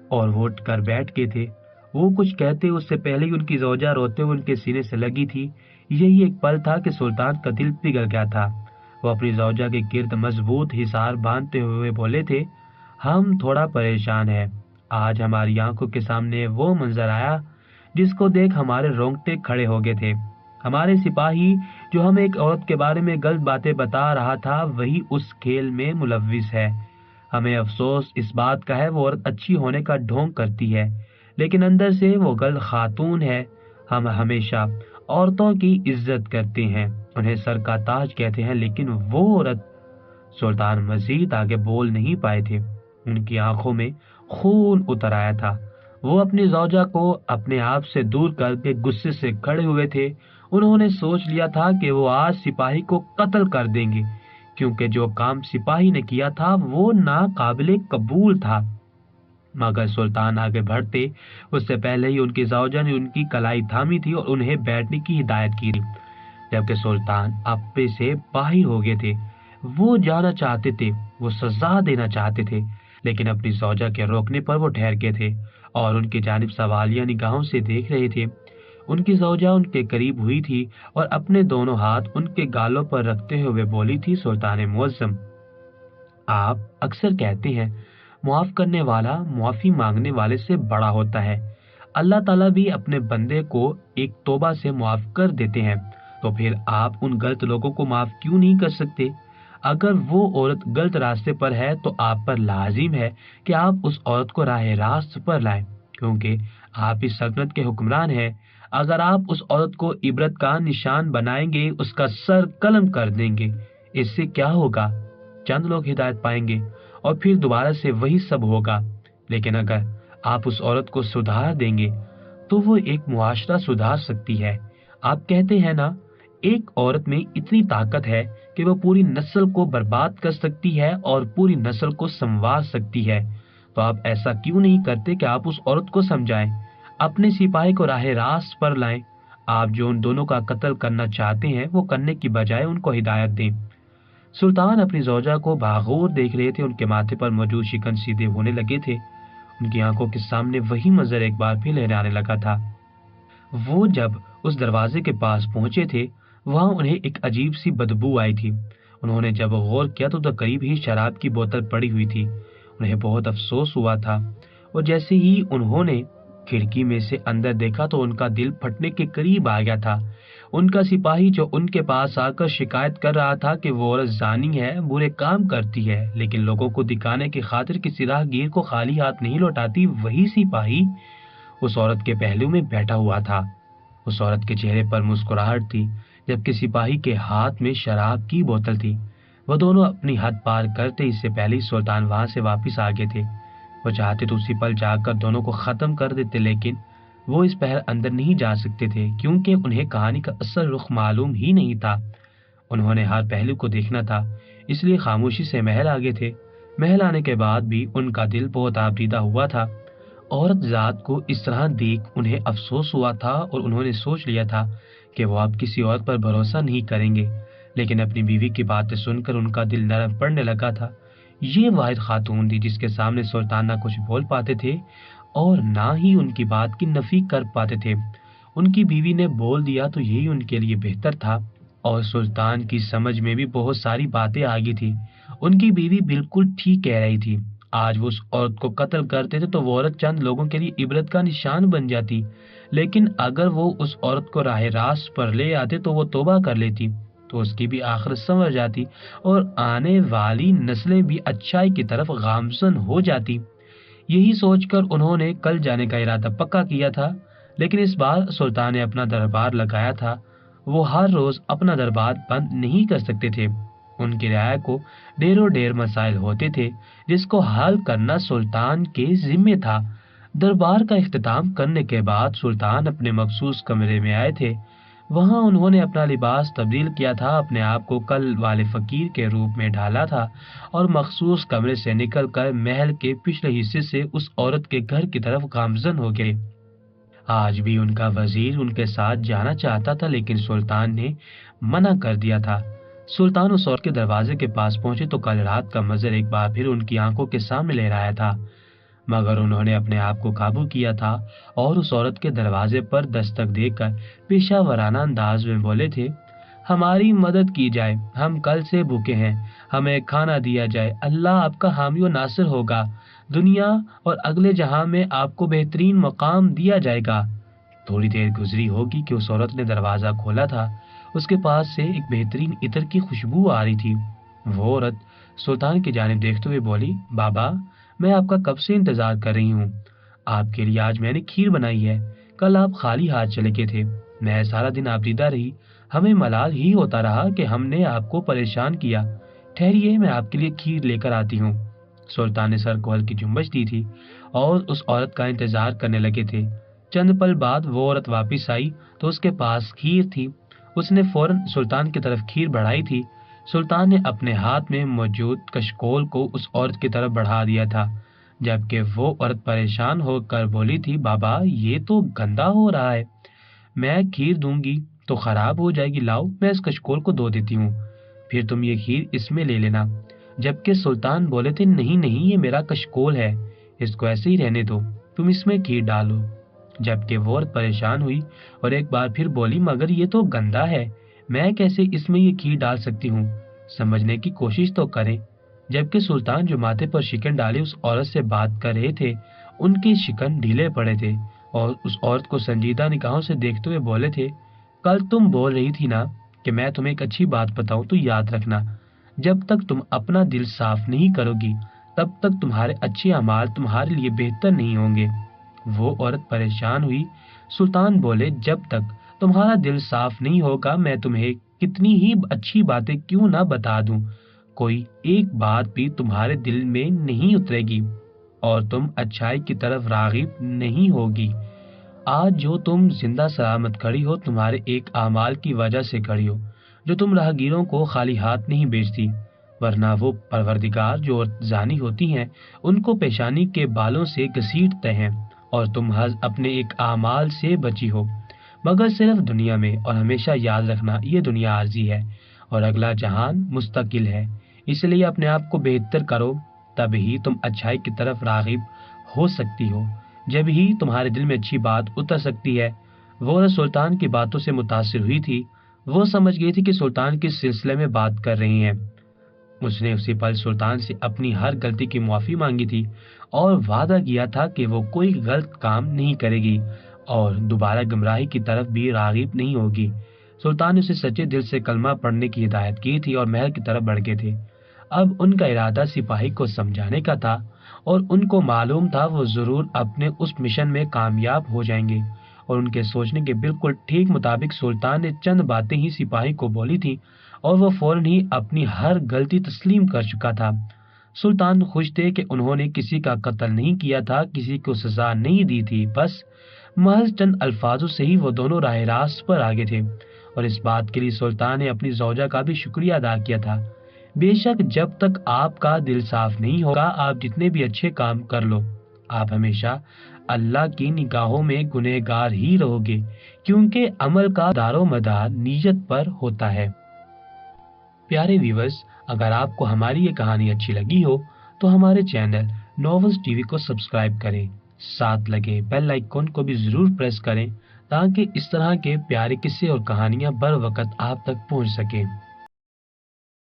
اور وہ اٹھ کر بیٹھ گئے تھے۔ وہ کچھ کہتے اس سے پہلے ہی ان کی زوجہ روتے ہوئے ان کے سینے سے لگی تھی۔ یہی ایک پل تھا کہ سلطان کا دل پگھل گیا تھا۔ وہ اپنی زوجہ کے گرد مضبوط حصار باندھتے ہوئے بولے تھے، ہم تھوڑا پریشان ہیں۔ آج ہماری آنکھوں کے سامنے وہ منظر آیا جس کو دیکھ ہمارے رونگٹے کھڑے ہو گئے تھے۔ ہمارے سپاہی جو ہمیں ایک عورت کے بارے میں غلط باتیں بتا رہا تھا وہی اس کھیل میں ملوث ہے۔ ہمیں افسوس اس بات کا ہے وہ عورت اچھی ہونے کا ڈھونگ کرتی ہے لیکن اندر سے وہ غلط خاتون ہے۔ ہم ہمیشہ عورتوں کی عزت کرتے ہیں، انہیں سر کا تاج کہتے ہیں، لیکن وہ عورت… سلطان مزید آگے بول نہیں پائے تھے۔ ان کی آنکھوں میں خون اتر آیا تھا۔ وہ اپنی زوجہ کو اپنے آپ سے دور کر کے غصے سے کھڑے ہوئے تھے۔ انہوں نے سوچ لیا تھا کہ وہ آج سپاہی کو قتل کر دیں گے کیونکہ جو کام سپاہی نے کیا تھا وہ ناقابل قبول تھا۔ مگر سلطان آگے بڑھتے اس سے پہلے ہی ان کی زوجہ نے ان کی کلائی تھامی تھی اور انہیں بیٹھنے کی ہدایت کی تھی، جبکہ سلطان اپے سے باہر ہو گئے تھے۔ وہ جانا چاہتے تھے، وہ سزا دینا چاہتے تھے، لیکن اپنی زوجہ کے روکنے پر وہ ٹھہر گئے تھے اور ان کی جانب سوالیہ نگاہوں سے دیکھ رہے تھے۔ ان کی زوجہ ان کے قریب ہوئی تھی اور اپنے دونوں ہاتھ ان کے گالوں پر رکھتے ہوئے بولی تھی، سلطان معظم، آپ اکثر کہتے ہیں معاف کرنے والا معافی مانگنے والے سے بڑا ہوتا ہے۔ اللہ تعالیٰ بھی اپنے بندے کو ایک توبہ سے معاف کر دیتے ہیں، تو پھر آپ ان غلط لوگوں کو معاف کیوں نہیں کر سکتے؟ اگر وہ عورت غلط راستے پر ہے تو آپ پر لازم ہے کہ آپ اس عورت کو راہ راست پر لائیں، کیونکہ آپ اس سلطنت کے حکمران ہیں۔ اگر آپ اس عورت کو عبرت کا نشان بنائیں گے، اس کا سر قلم کر دیں گے، اس سے کیا ہوگا؟ چند لوگ ہدایت پائیں گے اور پھر دوبارہ سے وہی سب ہوگا۔ لیکن اگر آپ اس عورت کو سدھار دیں گے تو وہ ایک معاشرہ سدھار سکتی ہے۔ آپ کہتے ہیں نا، ایک عورت میں اتنی طاقت ہے کہ وہ پوری نسل کو برباد کر سکتی ہے اور پوری نسل کو سنوار سکتی ہے، تو آپ ایسا کیوں نہیں کرتے کہ آپ اس عورت کو سمجھائیں، اپنے سپاہی کو راہ راست پر لائیں۔ آپ جو ان دونوں کا قتل کرنا چاہتے ہیں وہ کرنے کی بجائے ان کو ہدایت دیں۔ سلطان اپنی زوجہ کو باغور دیکھ رہے تھے، ان کے ماتھے پر موجود شکن سیدھے ہونے لگے تھے، ان کی آنکھوں کے سامنے وہی منظر ایک بار پھر لہرانے لگا تھا۔ وہ جب اس دروازے کے پاس پہنچے تھے وہاں انہیں ایک عجیب سی بدبو آئی تھی۔ انہوں نے جب غور کیا تو قریب ہی شراب کی بوتل پڑی ہوئی تھی۔ انہیں بہت افسوس ہوا تھا اور جیسے ہی انہوں نے کھڑکی میں سے اندر دیکھا تو ان کا دل پھٹنے کے قریب آ گیا تھا۔ ان کا سپاہی جو ان کے پاس آ کر شکایت کر رہا تھا کہ وہ عورت زانی ہے، برے کام کرتی ہے، لیکن لوگوں کو دکھانے کی خاطر کسی راہگیر کو خالی ہاتھ نہیں لوٹاتی، وہی سپاہی اس عورت کے پہلو میں بیٹھا ہوا تھا۔ اس عورت کے چہرے پر مسکراہٹ تھی جبکہ سپاہی کے ہاتھ میں شراب کی بوتل تھی۔ وہ دونوں اپنی حد پار کرتے اس سے پہلے ہی سلطان وہاں سے واپس آ گئے تھے۔ وہ چاہتے تو اسی پل جا کر دونوں کو ختم کر دیتے، لیکن وہ اس پہر اندر نہیں جا سکتے تھے کیونکہ انہیں کہانی کا اصل رخ معلوم ہی نہیں تھا۔ انہوں نے ہر پہلو کو دیکھنا تھا، اس لیے خاموشی سے محل آ گئے تھے۔ محل آنے کے بعد بھی ان کا دل بہت آبریدہ ہوا تھا۔ عورت ذات کو اس طرح دیکھ انہیں افسوس ہوا تھا اور انہوں نے سوچ لیا تھا کہ وہ اب کسی عورت پر بھروسہ نہیں کریں گے، لیکن اپنی بیوی کی باتیں سن کر ان کا دل نرم پڑنے لگا تھا۔ یہ واحد خاتون تھی جس کے سامنے سلطان نہ کچھ بول پاتے تھے اور نہ ہی ان کی بات کی نفی کر پاتے تھے۔ ان کی بیوی نے بول دیا تو یہی ان کے لیے بہتر تھا، اور سلطان کی سمجھ میں بھی بہت ساری باتیں آ گئی تھی۔ ان کی بیوی بالکل ٹھیک کہہ رہی تھی۔ آج وہ اس عورت کو قتل کرتے تھے تو وہ عورت چند لوگوں کے لیے عبرت کا نشان بن جاتی، لیکن اگر وہ اس عورت کو راہ راست پر لے آتے تو وہ توبہ کر لیتی تو اس کی بھی آخرت سنور جاتی اور آنے والی نسلیں بھی اچھائی کی طرف گامزن ہو جاتی۔ یہی سوچ کر انہوں نے کل جانے کا ارادہ پکا کیا تھا، لیکن اس بار سلطان نے اپنا دربار لگایا تھا۔ وہ ہر روز اپنا دربار بند نہیں کر سکتے تھے۔ ان کی رعایا کو ڈیروں ڈیر مسائل ہوتے تھے جس کو حل کرنا سلطان کے ذمے تھا۔ دربار کا اختتام کرنے کے بعد سلطان اپنے مخصوص کمرے میں آئے تھے۔ وہاں انہوں نے اپنا لباس تبدیل کیا تھا، اپنے آپ کو کل والے فقیر کے روپ میں ڈھالا تھا اور مخصوص کمرے سے نکل کر محل کے پچھلے حصے سے اس عورت کے گھر کی طرف گامزن ہو گئے۔ آج بھی ان کا وزیر ان کے ساتھ جانا چاہتا تھا، لیکن سلطان نے منع کر دیا تھا۔ سلطان اس عورت کے دروازے کے پاس پہنچے تو کل رات کا منظر ایک بار پھر ان کی آنکھوں کے سامنے لہرایا تھا، مگر انہوں نے اپنے آپ کو قابو کیا تھا اور اس عورت کے دروازے پر دستک دے کر پیشہ ورانہ انداز میں بولے تھے، ہماری مدد کی جائے، ہم کل سے بھوکے ہیں، ہمیں کھانا دیا جائے، اللہ آپ کا حامی و ناصر ہوگا، دنیا اور اگلے جہاں میں آپ کو بہترین مقام دیا جائے گا۔ تھوڑی دیر گزری ہوگی کہ اس عورت نے دروازہ کھولا تھا، اس کے پاس سے ایک بہترین عطر کی خوشبو آ رہی تھی۔ وہ عورت سلطان کی جانب دیکھتے ہوئے بولی، بابا میں آپ کا کب سے انتظار کر رہی ہوں، آپ کے لیے آج میں نے کھیر بنائی ہے، کل آپ خالی ہاتھ چلے گئے تھے، میں سارا دن آپ دیدہ رہی، ہمیں ملال ہی ہوتا رہا کہ ہم نے آپ کو پریشان کیا، ٹھہریے میں آپ کے لیے کھیر لے کر آتی ہوں۔ سلطان نے سر کو ہلکی جنبش دی تھی اور اس عورت کا انتظار کرنے لگے تھے۔ چند پل بعد وہ عورت واپس آئی تو اس کے پاس کھیر تھی، اس نے فوراً سلطان کی طرف کھیر بڑھائی تھی۔ سلطان نے اپنے ہاتھ میں موجود کشکول کو اس عورت کی طرف بڑھا دیا تھا، جبکہ وہ عورت پریشان ہو کر بولی تھی، بابا یہ تو گندا ہو رہا ہے، میں کھیر دوں گی تو خراب ہو جائے گی، لاؤ میں اس کشکول کو دھو دیتی ہوں، پھر تم یہ کھیر اس میں لے لینا۔ جبکہ سلطان بولے تھے، نہیں نہیں یہ میرا کشکول ہے، اس کو ایسے ہی رہنے دو، تم اس میں کھیر ڈالو۔ جبکہ وہ عورت پریشان ہوئی اور ایک بار پھر بولی، مگر یہ تو گندا ہے، میں کیسے اس میں یہ کھیر ڈال سکتی ہوں، سمجھنے کی کوشش تو کریں۔ جبکہ سلطان جو ماتھے پر شکن ڈالے اس عورت سے بات کر رہے تھے، ان کے شکن ڈھیلے پڑے تھے اور اس عورت کو سنجیدہ نگاہوں سے دیکھتے ہوئے بولے تھے، کل تم بول رہی تھی نا کہ میں تمہیں ایک اچھی بات بتاؤں تو یاد رکھنا، جب تک تم اپنا دل صاف نہیں کرو گی تب تک تمہارے اچھے اعمال تمہارے لیے بہتر نہیں ہوں گے۔ وہ عورت پریشان ہوئی۔ سلطان بولے، جب تک تمہارا دل صاف نہیں ہوگا میں تمہیں کتنی ہی اچھی باتیں کیوں نہ بتا دوں، کوئی ایک بات بھی تمہارے دل میں نہیں اترے گی اور تم اچھائی کی طرف راغب نہیں ہوگی۔ آج جو تم زندہ سلامت کھڑی ہو تمہارے ایک اعمال کی وجہ سے کھڑی ہو، جو تم راہگیروں کو خالی ہاتھ نہیں بیچتی، ورنہ وہ پروردگار جو زانی ہوتی ہیں ان کو پیشانی کے بالوں سے گھسیٹتے ہیں، اور تم اپنے ایک اعمال سے بچی ہو، مگر صرف دنیا میں، اور ہمیشہ یاد رکھنا یہ دنیا عارضی ہے اور اگلا جہان مستقل ہے، اس لیے اپنے آپ کو بہتر کرو، تب ہی تم اچھائی کی طرف راغب ہو سکتی ہو، جب ہی تمہارے دل میں اچھی بات اتر سکتی ہے۔ وہ سلطان کی باتوں سے متاثر ہوئی تھی، وہ سمجھ گئی تھی کہ سلطان کس سلسلے میں بات کر رہی ہیں۔ اس نے اسی پل سلطان سے اپنی ہر غلطی کی معافی مانگی تھی اور وعدہ کیا تھا کہ وہ کوئی غلط کام نہیں کرے گی اور دوبارہ گمراہی کی طرف بھی راغب نہیں ہوگی۔ سلطان نے اسے سچے دل سے کلمہ پڑھنے کی ہدایت کی تھی اور محل کی طرف بڑھ گئے تھے۔ اب ان کا ارادہ سپاہی کو سمجھانے کا تھا اور ان کو معلوم تھا وہ ضرور اپنے اس مشن میں کامیاب ہو جائیں گے، اور ان کے سوچنے کے بالکل ٹھیک مطابق سلطان نے چند باتیں ہی سپاہی کو بولی تھی اور وہ فوراً ہی اپنی ہر غلطی تسلیم کر چکا تھا۔ سلطان خوش تھے کہ انہوں نے کسی کا قتل نہیں کیا تھا، کسی کو سزا نہیں دی تھی، بس محض چند الفاظوں سے ہی وہ دونوں راہ راست پر آگے تھے، اور اس بات کے لیے سلطان نے اپنی زوجہ کا بھی شکریہ ادا کیا تھا۔ بے شک جب تک آپ کا دل صاف نہیں ہوگا آپ جتنے بھی اچھے کام کر لو، آپ ہمیشہ اللہ کی نگاہوں میں گنہگار ہی رہو گے، کیونکہ عمل کا دار و مدار نیت پر ہوتا ہے۔ پیارے ویورز، اگر آپ کو ہماری یہ کہانی اچھی لگی ہو تو ہمارے چینل ناولز ٹی وی کو سبسکرائب کریں، ساتھ لگے بیل آئیکن کو بھی ضرور پریس کریں تاکہ اس طرح کے پیارے قصے اور کہانیاں بر وقت آپ تک پہنچ سکیں۔